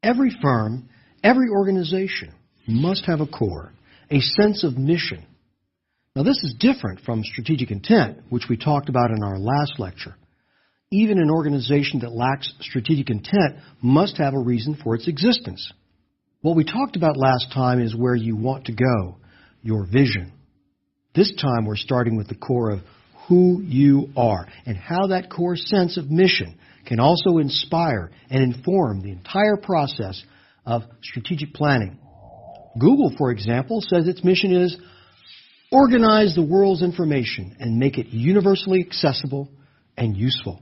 Every firm, every organization must have a core, a sense of mission. Now this is different from strategic intent, which we talked about in our last lecture. Even an organization that lacks strategic intent must have a reason for its existence. What we talked about last time is where you want to go, your vision. This time we're starting with the core of who you are and how that core sense of mission can also inspire and inform the entire process of strategic planning. Google, for example, says its mission is organize the world's information and make it universally accessible and useful.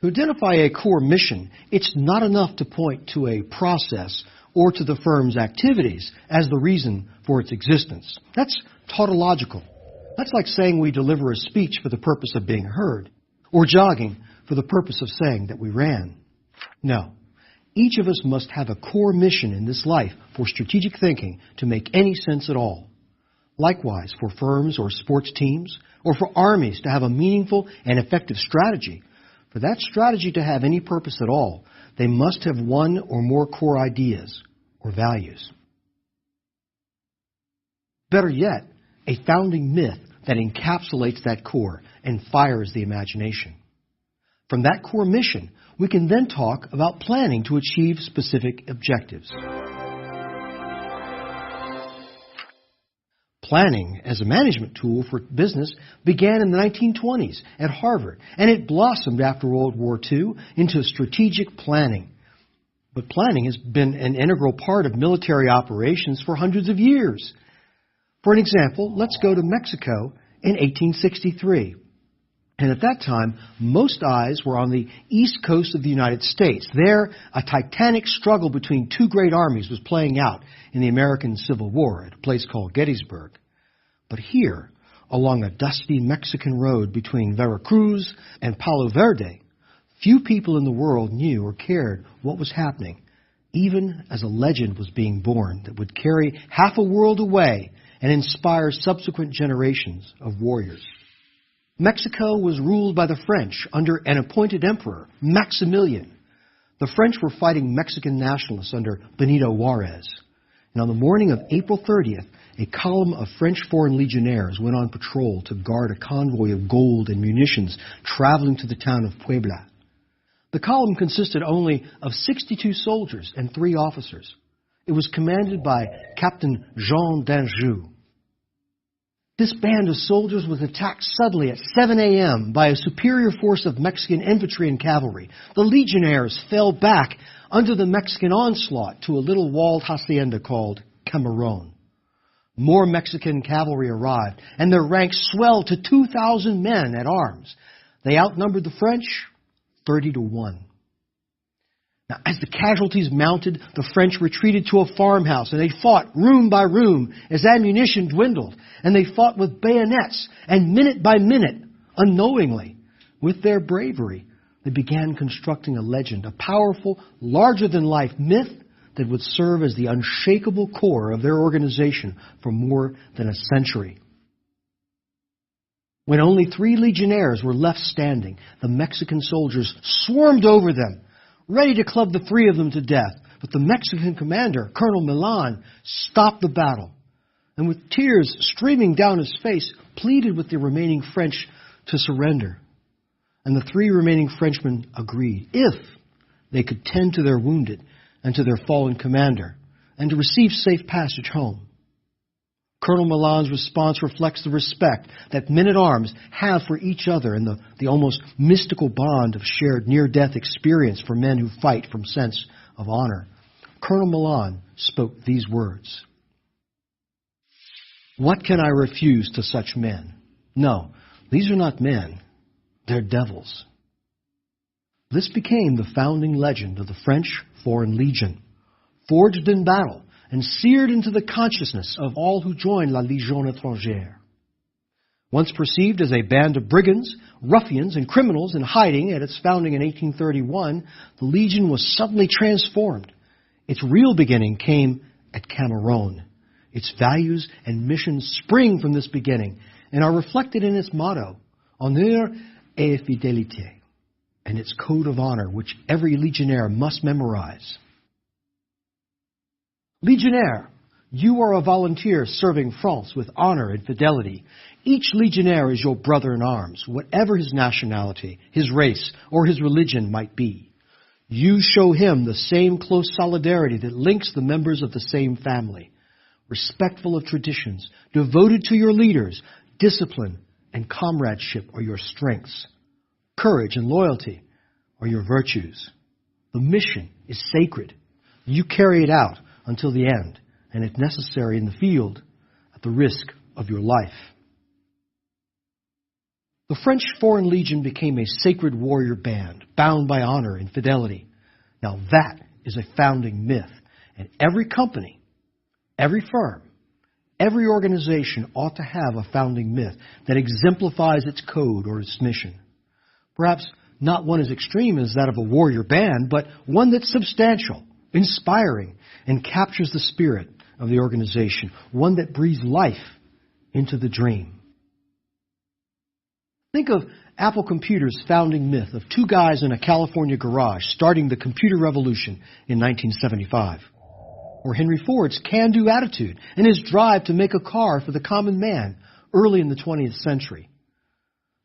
To identify a core mission, it's not enough to point to a process or to the firm's activities as the reason for its existence. That's tautological. That's like saying we deliver a speech for the purpose of being heard, or jogging for the purpose of saying that we ran. No. Each of us must have a core mission in this life for strategic thinking to make any sense at all. Likewise, for firms or sports teams, or for armies to have a meaningful and effective strategy, for that strategy to have any purpose at all, they must have one or more core ideas or values. Better yet, a founding myth that encapsulates that core and fires the imagination. From that core mission, we can then talk about planning to achieve specific objectives. Planning as a management tool for business began in the 1920s at Harvard, and it blossomed after World War II into strategic planning. But planning has been an integral part of military operations for hundreds of years. For an example, let's go to Mexico in 1863. And at that time, most eyes were on the east coast of the United States. There, a titanic struggle between two great armies was playing out in the American Civil War at a place called Gettysburg. But here, along a dusty Mexican road between Veracruz and Palo Verde, few people in the world knew or cared what was happening, even as a legend was being born that would carry half a world away and inspire subsequent generations of warriors. Mexico was ruled by the French under an appointed emperor, Maximilian. The French were fighting Mexican nationalists under Benito Juarez. And on the morning of April 30th, a column of French Foreign Legionnaires went on patrol to guard a convoy of gold and munitions traveling to the town of Puebla. The column consisted only of 62 soldiers and 3 officers. It was commanded by Captain Jean d'Anjou. This band of soldiers was attacked suddenly at 7 a.m. by a superior force of Mexican infantry and cavalry. The legionnaires fell back under the Mexican onslaught to a little walled hacienda called Camarón. More Mexican cavalry arrived, and their ranks swelled to 2,000 men at arms. They outnumbered the French 30-1. Now, as the casualties mounted, the French retreated to a farmhouse, and they fought room by room as ammunition dwindled. And they fought with bayonets, and minute by minute, unknowingly, with their bravery, they began constructing a legend, a powerful, larger-than-life myth that would serve as the unshakable core of their organization for more than a century. When only 3 legionnaires were left standing, the Mexican soldiers swarmed over them, ready to club the 3 of them to death. But the Mexican commander, Colonel Milan, stopped the battle, and with tears streaming down his face, pleaded with the remaining French to surrender. And the 3 remaining Frenchmen agreed, if they could tend to their wounded and to their fallen commander, and to receive safe passage home. Colonel Milan's response reflects the respect that men-at-arms have for each other and the almost mystical bond of shared near-death experience for men who fight from sense of honor. Colonel Milan spoke these words: "What can I refuse to such men? No, these are not men. They're devils." This became the founding legend of the French Foreign Legion, forged in battle and seared into the consciousness of all who joined La Légion Étrangère. Once perceived as a band of brigands, ruffians, and criminals in hiding at its founding in 1831, the Legion was suddenly transformed. Its real beginning came at Camarón. Its values and missions spring from this beginning and are reflected in its motto, Honneur et Fidélité. and its code of honor, which every Legionnaire must memorize. Legionnaire, you are a volunteer serving France with honor and fidelity. Each Legionnaire is your brother in arms, whatever his nationality, his race, or his religion might be. You show him the same close solidarity that links the members of the same family. Respectful of traditions, devoted to your leaders, discipline and comradeship are your strengths. Courage and loyalty are your virtues. The mission is sacred. You carry it out until the end, and if necessary in the field, at the risk of your life. The French Foreign Legion became a sacred warrior band, bound by honor and fidelity. Now that is a founding myth, and every company, every firm, every organization ought to have a founding myth that exemplifies its code or its mission. Perhaps not one as extreme as that of a warrior band, but one that's substantial, inspiring, and captures the spirit of the organization, one that breathes life into the dream. Think of Apple Computer's founding myth of two guys in a California garage starting the computer revolution in 1975. Or Henry Ford's can-do attitude and his drive to make a car for the common man early in the 20th century.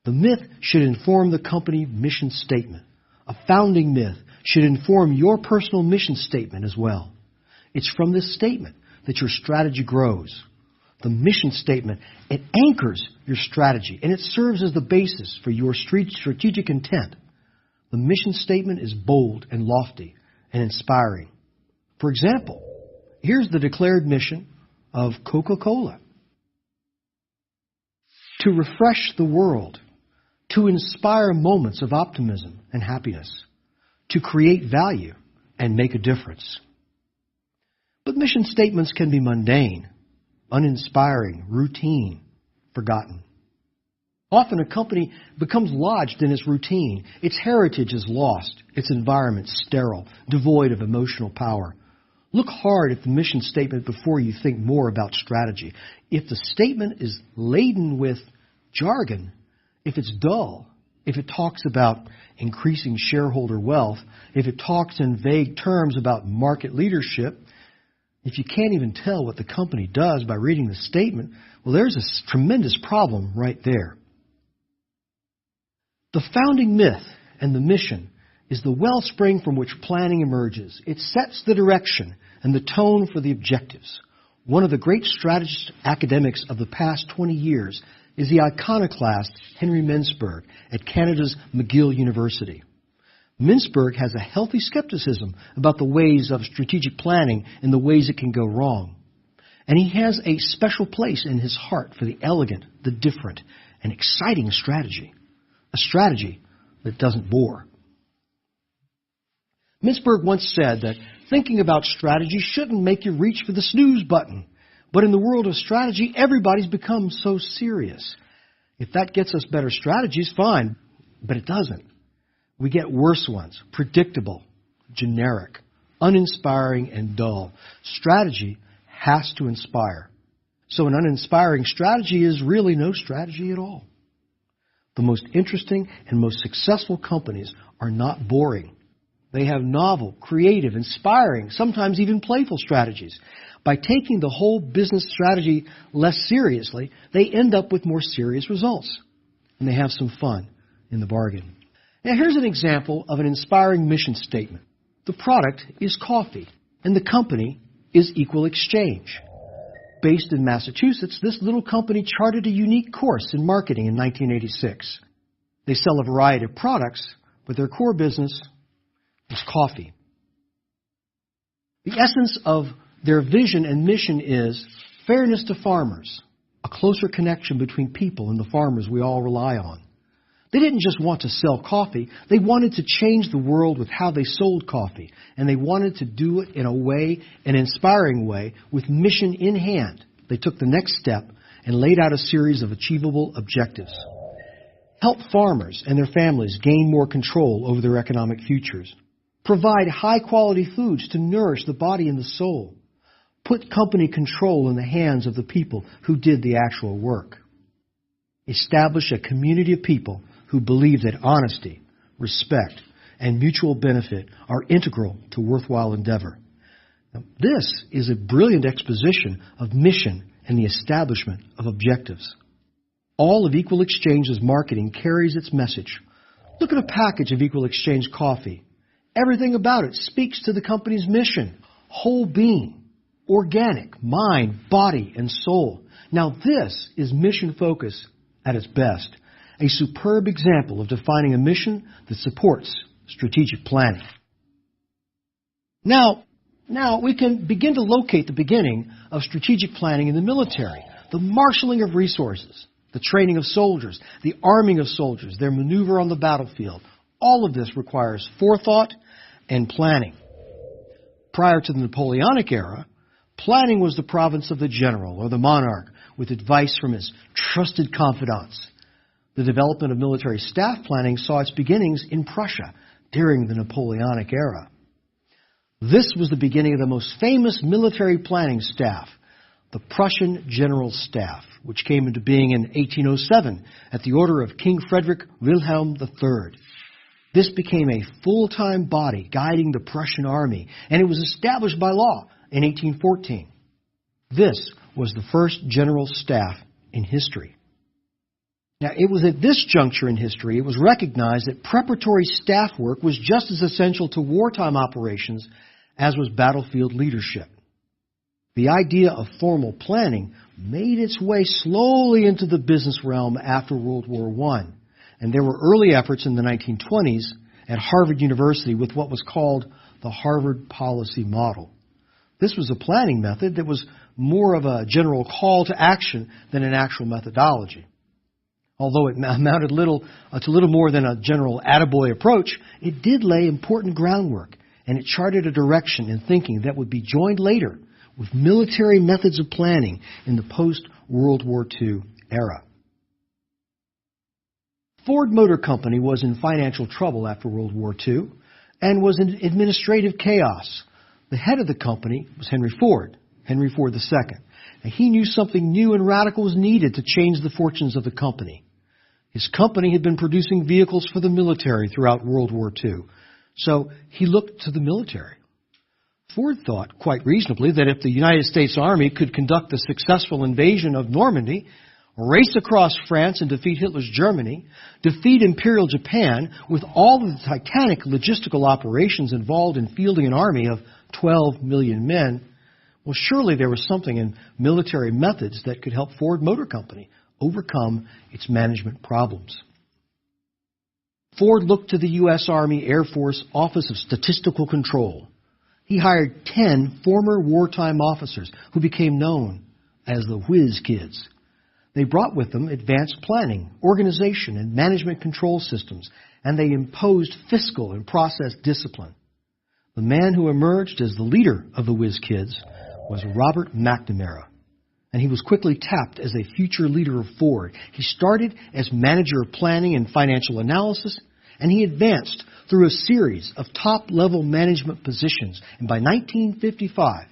The myth should inform the company mission statement. A founding myth should inform your personal mission statement as well. It's from this statement that your strategy grows. The mission statement, it anchors your strategy, and it serves as the basis for your strategic intent. The mission statement is bold and lofty and inspiring. For example, here's the declared mission of Coca-Cola. To refresh the world, to inspire moments of optimism and happiness, to create value and make a difference. But mission statements can be mundane, uninspiring, routine, forgotten. Often a company becomes lodged in its routine. Its heritage is lost, its environment sterile, devoid of emotional power. Look hard at the mission statement before you think more about strategy. If the statement is laden with jargon, if it's dull, if it talks about increasing shareholder wealth, if it talks in vague terms about market leadership, if you can't even tell what the company does by reading the statement, well, there's a tremendous problem right there. The founding myth and the mission is the wellspring from which planning emerges. It sets the direction and the tone for the objectives. One of the great strategist academics of the past 20 years is the iconoclast Henry Mintzberg at Canada's McGill University. Mintzberg has a healthy skepticism about the ways of strategic planning and the ways it can go wrong. And he has a special place in his heart for the elegant, the different, and exciting strategy. A strategy that doesn't bore. Mintzberg once said that thinking about strategy shouldn't make you reach for the snooze button. But in the world of strategy, everybody's become so serious. If that gets us better strategies, fine. But it doesn't. We get worse ones, predictable, generic, uninspiring, and dull. Strategy has to inspire. So an uninspiring strategy is really no strategy at all. The most interesting and most successful companies are not boring. They have novel, creative, inspiring, sometimes even playful strategies. By taking the whole business strategy less seriously, they end up with more serious results. And they have some fun in the bargain. Now here's an example of an inspiring mission statement. The product is coffee, and the company is Equal Exchange. Based in Massachusetts, this little company charted a unique course in marketing in 1986. They sell a variety of products, but their core business is coffee. The essence of their vision and mission is fairness to farmers, a closer connection between people and the farmers we all rely on. They didn't just want to sell coffee, they wanted to change the world with how they sold coffee, and they wanted to do it in a way, an inspiring way, with mission in hand. They took the next step and laid out a series of achievable objectives. Help farmers and their families gain more control over their economic futures. Provide high-quality foods to nourish the body and the soul. Put company control in the hands of the people who did the actual work. Establish a community of people who believe that honesty, respect, and mutual benefit are integral to worthwhile endeavor. Now, this is a brilliant exposition of mission and the establishment of objectives. All of Equal Exchange's marketing carries its message. Look at a package of Equal Exchange coffee. Everything about it speaks to the company's mission. Whole being, organic, mind, body, and soul. Now this is mission focus at its best. A superb example of defining a mission that supports strategic planning. Now we can begin to locate the beginning of strategic planning in the military. The marshaling of resources, the training of soldiers, the arming of soldiers, their maneuver on the battlefield. All of this requires forethought and planning. Prior to the Napoleonic era, planning was the province of the general or the monarch with advice from his trusted confidants. The development of military staff planning saw its beginnings in Prussia during the Napoleonic era. This was the beginning of the most famous military planning staff, the Prussian General Staff, which came into being in 1807 at the order of King Frederick Wilhelm III. This became a full-time body guiding the Prussian army, and it was established by law in 1814. This was the first general staff in history. Now, it was at this juncture in history it was recognized that preparatory staff work was just as essential to wartime operations as was battlefield leadership. The idea of formal planning made its way slowly into the business realm after World War I, and there were early efforts in the 1920s at Harvard University with what was called the Harvard Policy Model. This was a planning method that was more of a general call to action than an actual methodology. Although it amounted to little more than a general attaboy approach, it did lay important groundwork, and it charted a direction in thinking that would be joined later with military methods of planning in the post-World War II era. Ford Motor Company was in financial trouble after World War II and was in administrative chaos. The head of the company was Henry Ford II. And he knew something new and radical was needed to change the fortunes of the company. His company had been producing vehicles for the military throughout World War II, so he looked to the military. Ford thought, quite reasonably, that if the United States Army could conduct a successful invasion of Normandy, race across France and defeat Hitler's Germany, defeat Imperial Japan with all of the titanic logistical operations involved in fielding an army of 12 million men, well, surely there was something in military methods that could help Ford Motor Company overcome its management problems. Ford looked to the U.S. Army Air Force Office of Statistical Control. He hired 10 former wartime officers who became known as the Whiz Kids. They brought with them advanced planning, organization, and management control systems, and they imposed fiscal and process discipline. The man who emerged as the leader of the Whiz Kids was Robert McNamara, and he was quickly tapped as a future leader of Ford. He started as manager of planning and financial analysis, and he advanced through a series of top-level management positions. And by 1955,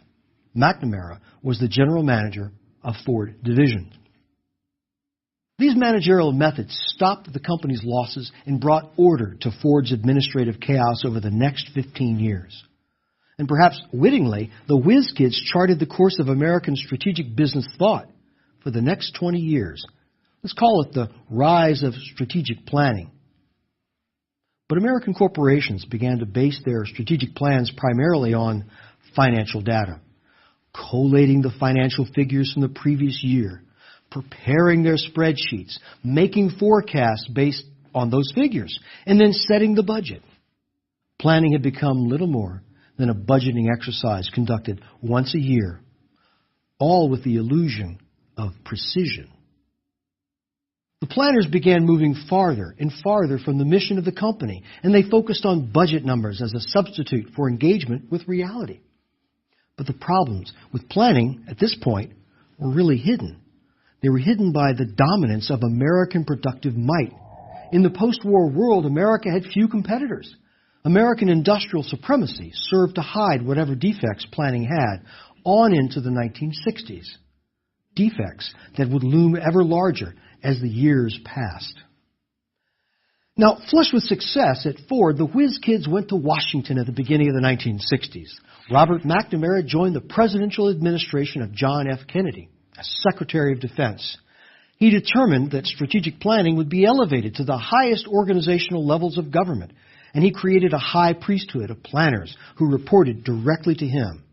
McNamara was the general manager of Ford Division. These managerial methods stopped the company's losses and brought order to Ford's administrative chaos over the next 15 years. And perhaps wittingly, the Whiz Kids charted the course of American strategic business thought for the next 20 years. Let's call it the rise of strategic planning. But American corporations began to base their strategic plans primarily on financial data, collating the financial figures from the previous year, preparing their spreadsheets, making forecasts based on those figures, and then setting the budget. Planning had become little more than a budgeting exercise conducted once a year, all with the illusion of precision. The planners began moving farther and farther from the mission of the company, and they focused on budget numbers as a substitute for engagement with reality. But the problems with planning at this point were really hidden. They were hidden by the dominance of American productive might. In the post-war world, America had few competitors. American industrial supremacy served to hide whatever defects planning had on into the 1960s. Defects that would loom ever larger as the years passed. Now, flush with success at Ford, the whiz kids went to Washington at the beginning of the 1960s. Robert McNamara joined the presidential administration of John F. Kennedy as Secretary of Defense. He determined that strategic planning would be elevated to the highest organizational levels of government, and he created a high priesthood of planners who reported directly to him.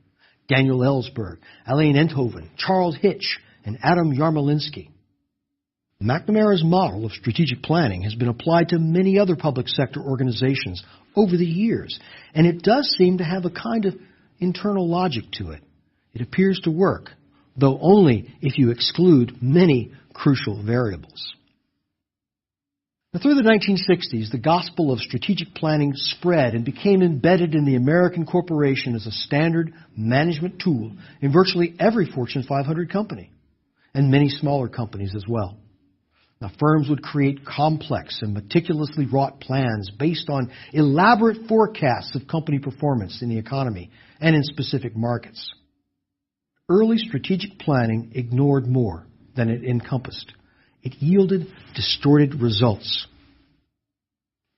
Daniel Ellsberg, Alain Enthoven, Charles Hitch, and Adam Yarmolinsky. McNamara's model of strategic planning has been applied to many other public sector organizations over the years, and it does seem to have a kind of internal logic to it. It appears to work, though only if you exclude many crucial variables. Now, through the 1960s, the gospel of strategic planning spread and became embedded in the American corporation as a standard management tool in virtually every Fortune 500 company, and many smaller companies as well. Now, firms would create complex and meticulously wrought plans based on elaborate forecasts of company performance in the economy and in specific markets. Early strategic planning ignored more than it encompassed. It yielded distorted results.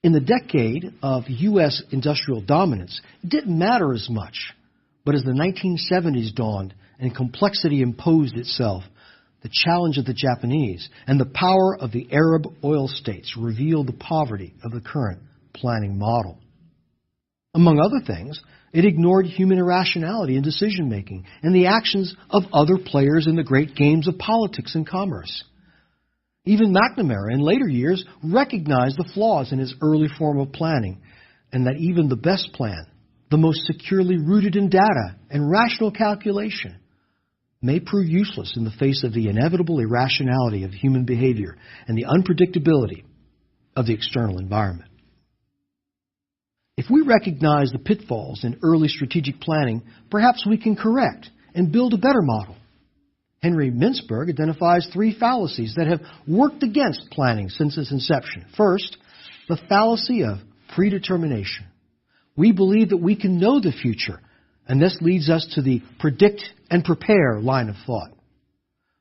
In the decade of U.S. industrial dominance, it didn't matter as much. But as the 1970s dawned and complexity imposed itself, the challenge of the Japanese and the power of the Arab oil states revealed the poverty of the current planning model. Among other things, it ignored human irrationality in decision-making and the actions of other players in the great games of politics and commerce. Even McNamara, in later years, recognized the flaws in his early form of planning, and that even the best plan, the most securely rooted in data and rational calculation, may prove useless in the face of the inevitable irrationality of human behavior and the unpredictability of the external environment. If we recognize the pitfalls in early strategic planning, perhaps we can correct and build a better model. Henry Mintzberg identifies 3 fallacies that have worked against planning since its inception. First, the fallacy of predetermination. We believe that we can know the future, and this leads us to the predict and prepare line of thought.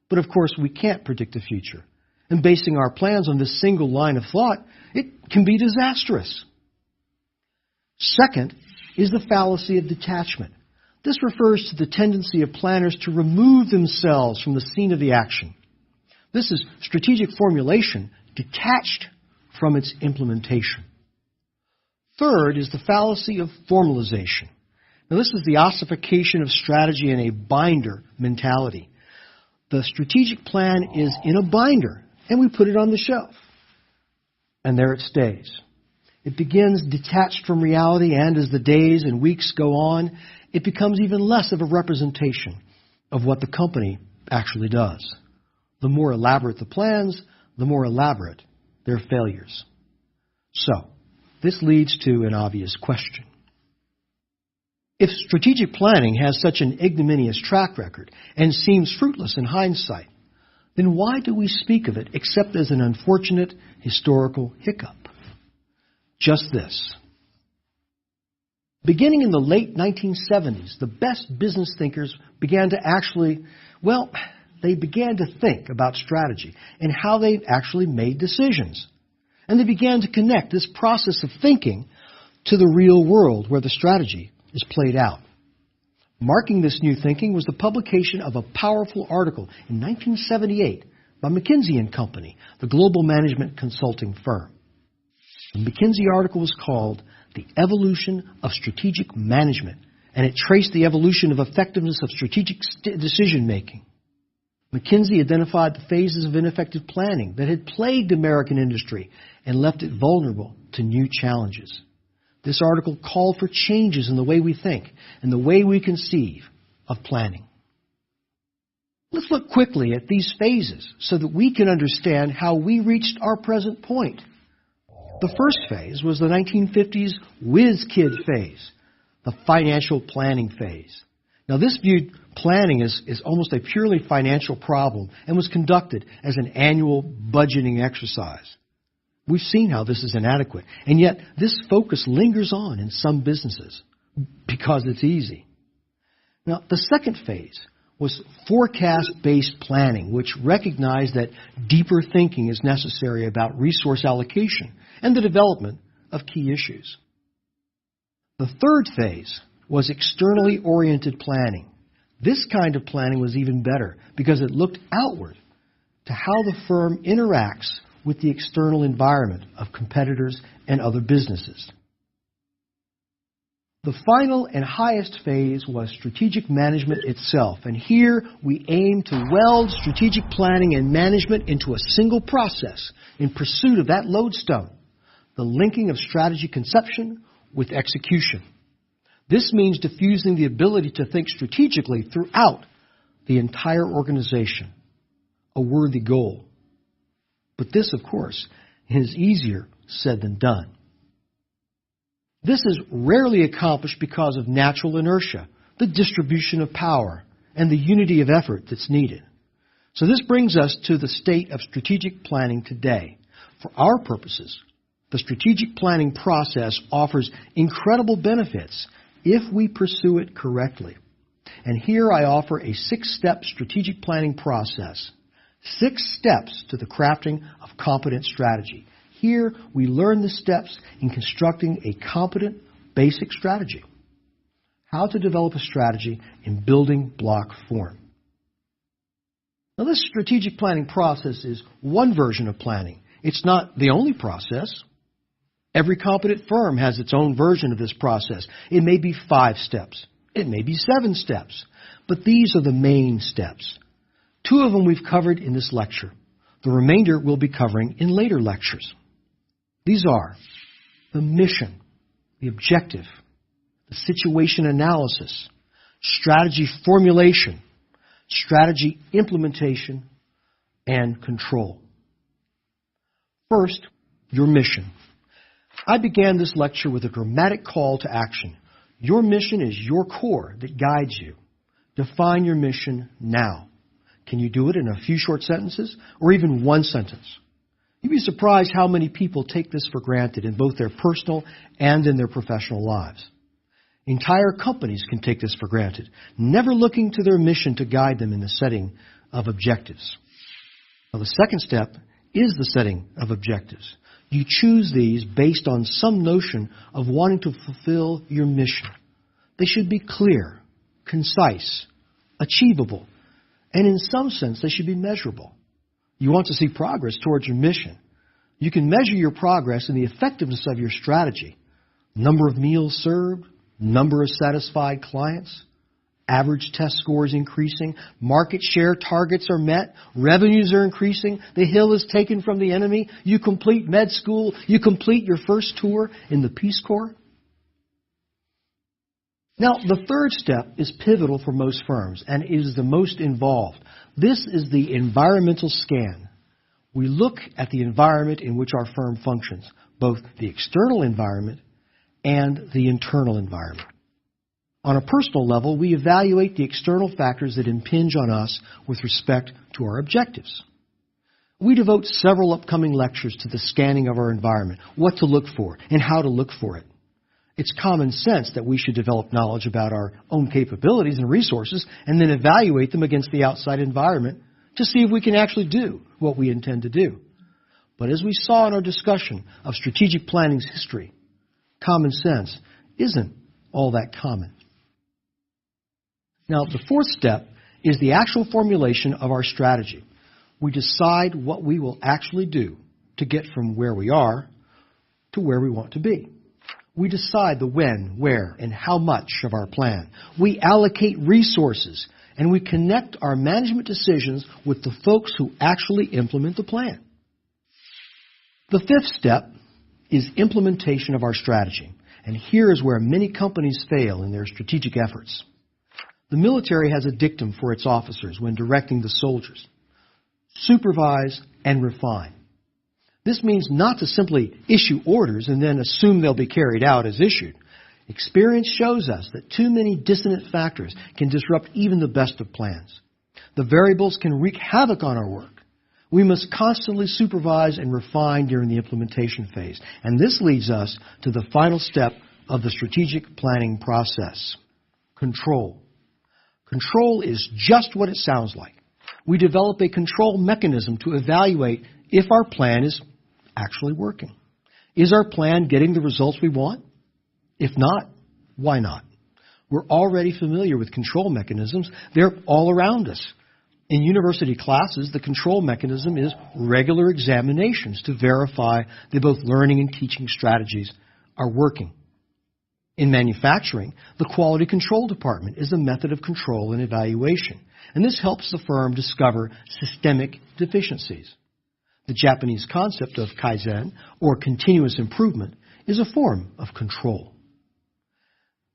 But of course, we can't predict the future. And basing our plans on this single line of thought, it can be disastrous. Second is the fallacy of detachment. This refers to the tendency of planners to remove themselves from the scene of the action. This is strategic formulation detached from its implementation. Third is the fallacy of formalization. Now, this is the ossification of strategy in a binder mentality. The strategic plan is in a binder, and we put it on the shelf. And there it stays. It begins detached from reality, and as the days and weeks go on, it becomes even less of a representation of what the company actually does. The more elaborate the plans, the more elaborate their failures. So, this leads to an obvious question. If strategic planning has such an ignominious track record and seems fruitless in hindsight, then why do we speak of it except as an unfortunate historical hiccup? Just this. Beginning in the late 1970s, the best business thinkers began to they began to think about strategy and how they actually made decisions. And they began to connect this process of thinking to the real world where the strategy is played out. Marking this new thinking was the publication of a powerful article in 1978 by McKinsey & Company, the global management consulting firm. The McKinsey article was called The Evolution of Strategic Management, and it traced the evolution of effectiveness of strategic decision-making. McKinsey identified the phases of ineffective planning that had plagued American industry and left it vulnerable to new challenges. This article called for changes in the way we think and the way we conceive of planning. Let's look quickly at these phases so that we can understand how we reached our present point. The first phase was the 1950s whiz kid phase, the financial planning phase. Now, this viewed planning as almost a purely financial problem and was conducted as an annual budgeting exercise. We've seen how this is inadequate, and yet this focus lingers on in some businesses because it's easy. Now, the second phase was forecast-based planning, which recognized that deeper thinking is necessary about resource allocation and the development of key issues. The third phase was externally oriented planning. This kind of planning was even better because it looked outward to how the firm interacts with the external environment of competitors and other businesses. The final and highest phase was strategic management itself, and here we aim to weld strategic planning and management into a single process in pursuit of that lodestone, the linking of strategy conception with execution. This means diffusing the ability to think strategically throughout the entire organization, a worthy goal. But this, of course, is easier said than done. This is rarely accomplished because of natural inertia, the distribution of power, and the unity of effort that's needed. So this brings us to the state of strategic planning today. For our purposes, the strategic planning process offers incredible benefits if we pursue it correctly. And here I offer a 6-step strategic planning process. 6 steps to the crafting of competent strategy. Here we learn the steps in constructing a competent basic strategy. How to develop a strategy in building block form. Now this strategic planning process is one version of planning. It's not the only process. Every competent firm has its own version of this process. It may be 5 steps. It may be 7 steps. But these are the main steps. 2 of them we've covered in this lecture. The remainder we'll be covering in later lectures. These are the mission, the objective, the situation analysis, strategy formulation, strategy implementation, and control. First, your mission. I began this lecture with a dramatic call to action. Your mission is your core that guides you. Define your mission now. Can you do it in a few short sentences or even one sentence? You'd be surprised how many people take this for granted in both their personal and in their professional lives. Entire companies can take this for granted, never looking to their mission to guide them in the setting of objectives. Now, the second step is the setting of objectives. You choose these based on some notion of wanting to fulfill your mission. They should be clear, concise, achievable, and in some sense they should be measurable. You want to see progress towards your mission. You can measure your progress in the effectiveness of your strategy. Number of meals served, number of satisfied clients, average test scores increasing, market share targets are met, revenues are increasing, the hill is taken from the enemy, you complete med school, you complete your first tour in the Peace Corps. Now, the third step is pivotal for most firms and is the most involved. This is the environmental scan. We look at the environment in which our firm functions, both the external environment and the internal environment. On a personal level, we evaluate the external factors that impinge on us with respect to our objectives. We devote several upcoming lectures to the scanning of our environment, what to look for, and how to look for it. It's common sense that we should develop knowledge about our own capabilities and resources and then evaluate them against the outside environment to see if we can actually do what we intend to do. But as we saw in our discussion of strategic planning's history, common sense isn't all that common. Now, the fourth step is the actual formulation of our strategy. We decide what we will actually do to get from where we are to where we want to be. We decide the when, where, and how much of our plan. We allocate resources, and we connect our management decisions with the folks who actually implement the plan. The fifth step is implementation of our strategy, and here is where many companies fail in their strategic efforts. The military has a dictum for its officers when directing the soldiers: supervise and refine. This means not to simply issue orders and then assume they'll be carried out as issued. Experience shows us that too many dissonant factors can disrupt even the best of plans. The variables can wreak havoc on our work. We must constantly supervise and refine during the implementation phase. And this leads us to the final step of the strategic planning process: control. Control is just what it sounds like. We develop a control mechanism to evaluate if our plan is actually working. Is our plan getting the results we want? If not, why not? We're already familiar with control mechanisms. They're all around us. In university classes, the control mechanism is regular examinations to verify that both learning and teaching strategies are working. In manufacturing, the quality control department is a method of control and evaluation, and this helps the firm discover systemic deficiencies. The Japanese concept of Kaizen, or continuous improvement, is a form of control.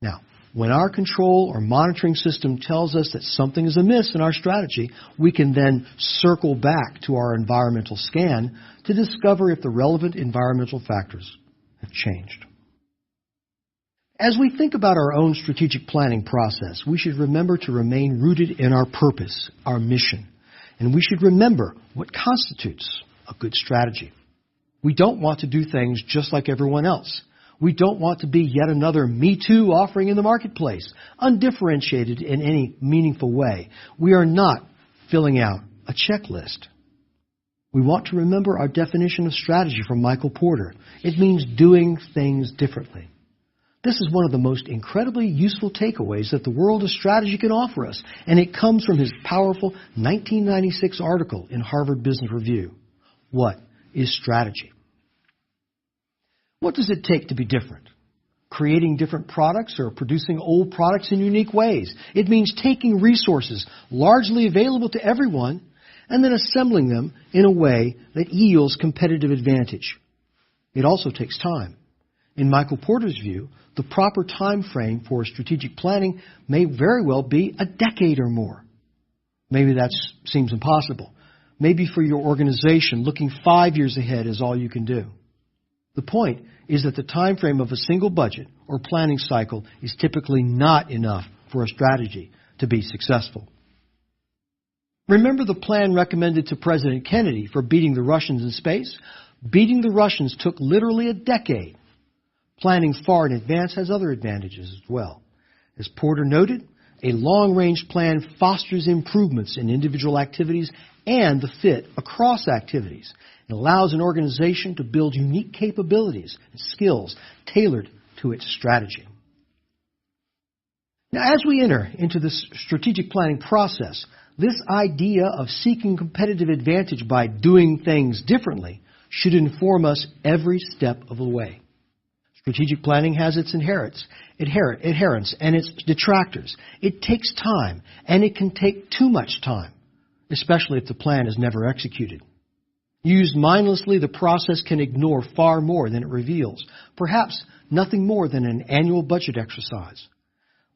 Now, when our control or monitoring system tells us that something is amiss in our strategy, we can then circle back to our environmental scan to discover if the relevant environmental factors have changed. As we think about our own strategic planning process, we should remember to remain rooted in our purpose, our mission, and we should remember what constitutes a good strategy. We don't want to do things just like everyone else. We don't want to be yet another Me Too offering in the marketplace, undifferentiated in any meaningful way. We are not filling out a checklist. We want to remember our definition of strategy from Michael Porter. It means doing things differently. This is one of the most incredibly useful takeaways that the world of strategy can offer us, and it comes from his powerful 1996 article in Harvard Business Review. What is strategy? What does it take to be different? Creating different products or producing old products in unique ways. It means taking resources largely available to everyone and then assembling them in a way that yields competitive advantage. It also takes time. In Michael Porter's view, the proper time frame for strategic planning may very well be a decade or more. Maybe that seems impossible. Maybe for your organization, looking 5 years ahead is all you can do. The point is that the time frame of a single budget or planning cycle is typically not enough for a strategy to be successful. Remember the plan recommended to President Kennedy for beating the Russians in space? Beating the Russians took literally a decade. Planning far in advance has other advantages as well. As Porter noted, a long-range plan fosters improvements in individual activities and the fit across activities. It allows an organization to build unique capabilities and skills tailored to its strategy. Now, as we enter into this strategic planning process, this idea of seeking competitive advantage by doing things differently should inform us every step of the way. Strategic planning has its adherents and its detractors. It takes time, and it can take too much time, especially if the plan is never executed. Used mindlessly, the process can ignore far more than it reveals, perhaps nothing more than an annual budget exercise.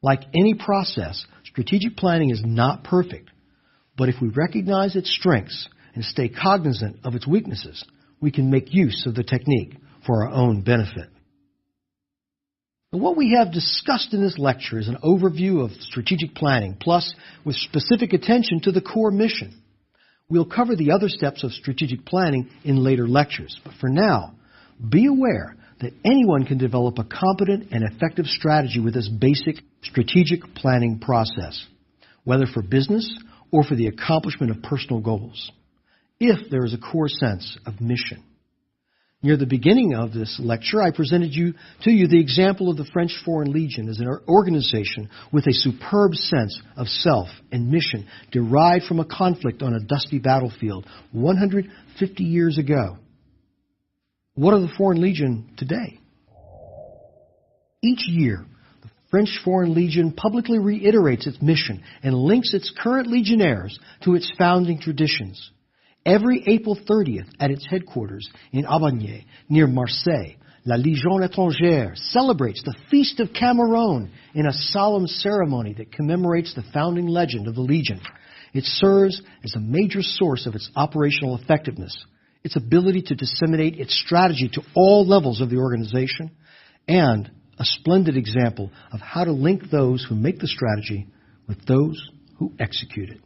Like any process, strategic planning is not perfect, but if we recognize its strengths and stay cognizant of its weaknesses, we can make use of the technique for our own benefit. What we have discussed in this lecture is an overview of strategic planning, plus with specific attention to the core mission. We'll cover the other steps of strategic planning in later lectures, but for now, be aware that anyone can develop a competent and effective strategy with this basic strategic planning process, whether for business or for the accomplishment of personal goals, if there is a core sense of mission. Near the beginning of this lecture, I presented to you the example of the French Foreign Legion as an organization with a superb sense of self and mission derived from a conflict on a dusty battlefield 150 years ago. What are the Foreign Legion today? Each year, the French Foreign Legion publicly reiterates its mission and links its current legionnaires to its founding traditions. Every April 30th at its headquarters in Aubagne, near Marseille, La Légion étrangère celebrates the Feast of Cameroon in a solemn ceremony that commemorates the founding legend of the Legion. It serves as a major source of its operational effectiveness, its ability to disseminate its strategy to all levels of the organization, and a splendid example of how to link those who make the strategy with those who execute it.